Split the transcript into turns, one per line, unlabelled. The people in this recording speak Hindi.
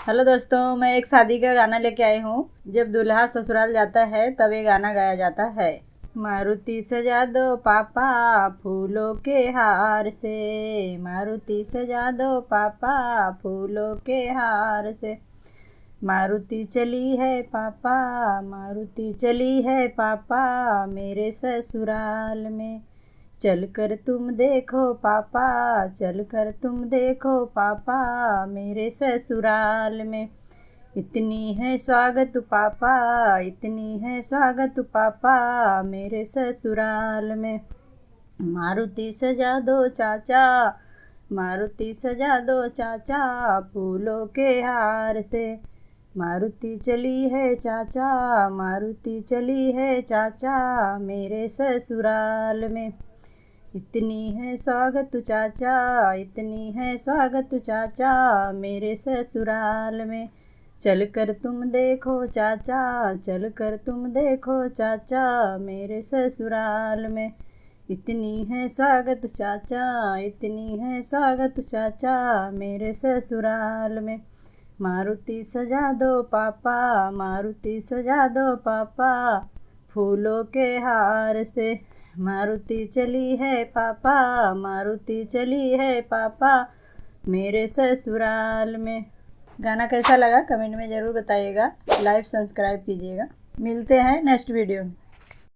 हेलो दोस्तों, मैं एक शादी का गाना लेके आई हूँ। जब दूल्हा ससुराल जाता है तब ये गाना गाया जाता है। मारुति सजा दो पापा फूलों के हार से, मारुति सजा दो पापा फूलों के हार से। मारुति चली है पापा, मारुति चली है पापा मेरे ससुराल में। चल कर तुम देखो पापा, चल कर तुम देखो पापा मेरे ससुराल में। इतनी है स्वागत पापा, इतनी है स्वागत पापा मेरे ससुराल में। मारुति सजा दो चाचा, मारुति सजा दो चाचा फूलों के हार से। मारुति चली है चाचा, मारुति चली है चाचा मेरे ससुराल में। इतनी है स्वागत चाचा, इतनी है स्वागत चाचा मेरे ससुराल में। चल कर तुम देखो चाचा, चल कर तुम देखो चाचा मेरे ससुराल में। इतनी है स्वागत चाचा, इतनी है स्वागत चाचा मेरे ससुराल में। मारुति सजा दो पापा, मारुति सजा दो पापा फूलों के हार से। मारुति चली है पापा, मारुति चली है पापा मेरे ससुराल में। गाना कैसा लगा कमेंट में ज़रूर बताइएगा। लाइक सब्सक्राइब कीजिएगा। मिलते हैं नेक्स्ट वीडियो में।